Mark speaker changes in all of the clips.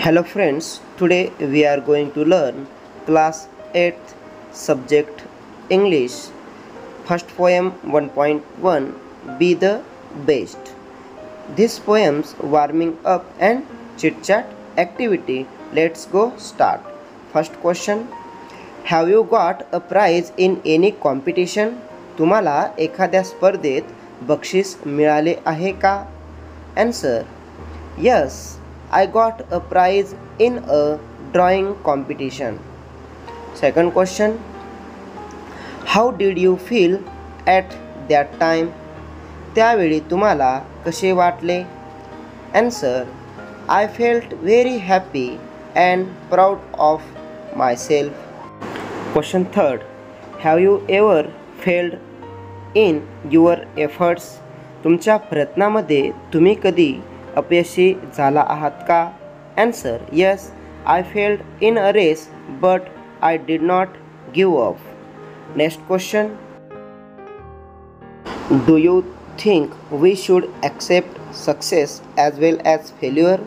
Speaker 1: Hello friends, today we are going to learn class 8th subject English. First poem 1.1 Be the Best. This poem's warming up and chit chat activity. Let's go start. First question. Have you got a prize in any competition? तुम्हाला एखाद्या स्पर्धेत बक्षीस मिळाले आहे का? Answer. Yes. I got a prize in a drawing competition. Second question. How did you feel at that time? त्यावेळी तुम्हाला कसे वाटले? Answer. I felt very happy and proud of myself. Question third. Have you ever failed in your efforts? तुमच्या प्रयत्नामध्ये तुम्ही कधी अपयशी झाला आहात का? Answer. Yes, I failed in a race, but I did not give up. Next question. Do you think we should accept success as well as failure?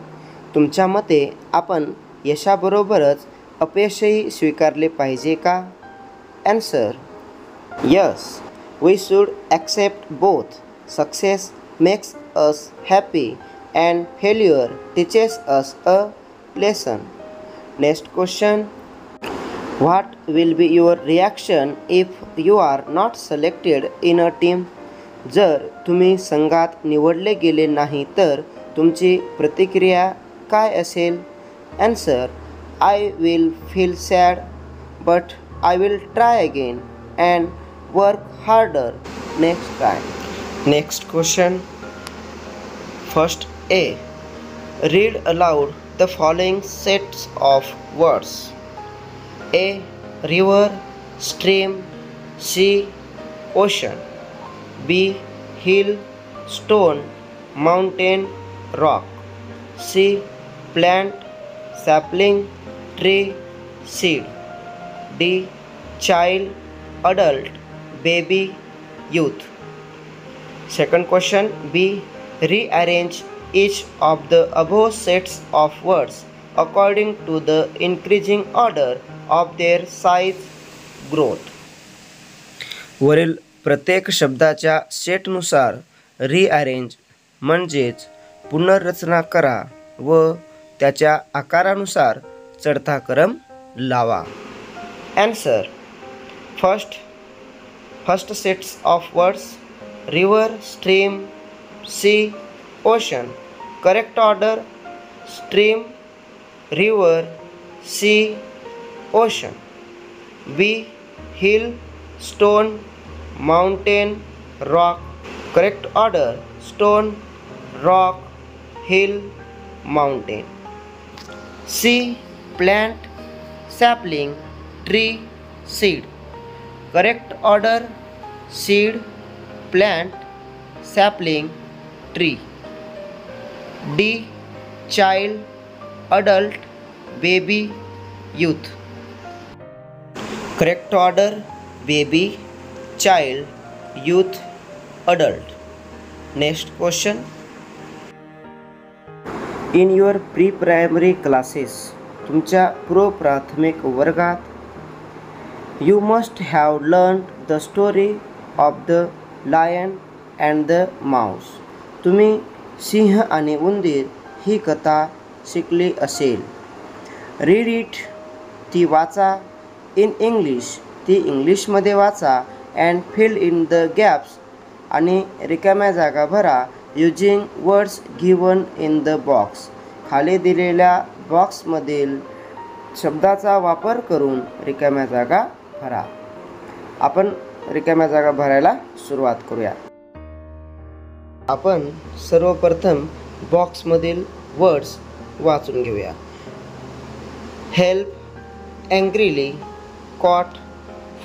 Speaker 1: तुमच्या मते आपण यशाबरोबरच अपयशही स्वीकारले पाहिजे का? Answer. Yes, we should accept both. Success makes us happy and failure teaches us a lesson. Next question. What will be your reaction if you are not selected in a team? जर तुम्ही संघात निवडले गेले नाही तर तुमची प्रतिक्रिया काय असेल? Answer. I will feel sad, but I will try again and work harder next time. Next question. First A. Read aloud the following sets of words. A. River, stream. C. Ocean. B. Hill, stone, mountain, rock. C. Plant, sapling, tree, seed. D. Child, adult, baby, youth. Second question. B. Rearrange each of the above sets of words according to the increasing order of their size growth. वरील प्रत्येक शब्दाच्या सेटनुसार rearrange म्हणजेच पुनर्रचना करा व त्याच्या आकारानुसार चढता क्रम लावा. Answer. First sets of words. River, stream, sea, ocean. Correct order. Stream, river, sea, ocean. B. Hill, stone, mountain, rock. Correct order. Stone, rock, hill, mountain. C. Plant, sapling, tree, seed. Correct order. Seed, plant, sapling, tree. D. Child, adult, baby, youth. Correct order. Baby, child, youth, adult. Next question. In your pre-primary classes, तुमच्या पूर्वप्राथमिक वर्गात you must have learned the story of the lion and the mouse. तुम्ही सिंह आणि उंदीर ही कथा शिकली असेल. Read it, ती वाचा. इन इंग्लिश, ती इंग्लिशमध्ये वाचा. And fill in the gaps, आणि रिकाम्या जागा भरा. Using words given in the box, खाली दिलेल्या बॉक्समधील शब्दाचा वापर करून रिकाम्या जागा भरा. आपण रिकाम्या जागा भरायला सुरुवात करूया. आपण सर्वप्रथम बॉक्समधील वर्ड्स वाचून घेऊया. हेल्प, अँग्रीली, कॉट,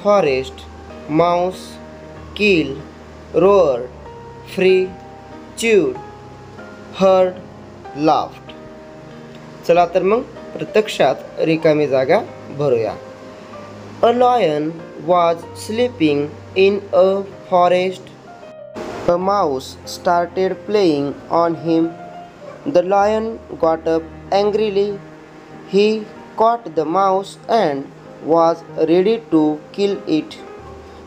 Speaker 1: फॉरेस्ट, माऊस, किल, रोअर्ड, फ्री, च्यूड, हर्ड, लाफ्ड. चला तर मग प्रत्यक्षात रिकामी जागा भरूया. A lion was sleeping in a forest. A mouse started playing on him. The lion got up angrily He caught the mouse and was ready to kill it.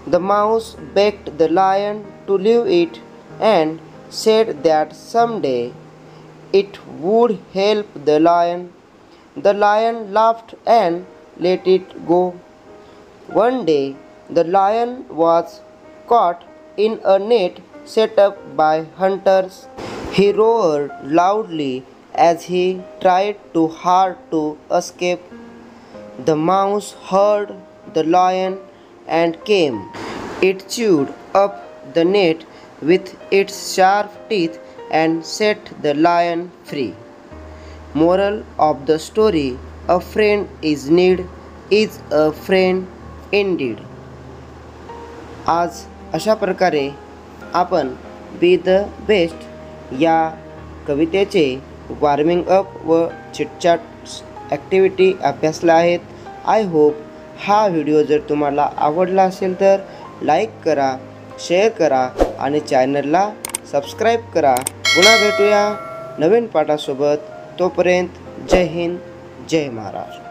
Speaker 1: The mouse begged the lion to leave it and said that someday it would help the lion. The lion laughed and let it go. One day, the lion was caught in a net set up by hunters. He roared loudly as he tried too hard to escape. The mouse heard the lion and came. It chewed up the net with its sharp teeth and set the lion free. Moral of the story: a friend is a friend indeed. आज अशा प्रकारे आपण be the best या कवितेचे warming up व chitchat activity अभ्यासल्या आहेत. I hope हा व्हिडिओ जर तुम्हाला आवडला असेल तर लाईक करा, शेअर करा आणि चॅनलला सबस्क्राईब करा. पुन्हा भेटूया नवीन पाठासोबत. तोपर्यंत जय हिंद, जय महाराष्ट्र.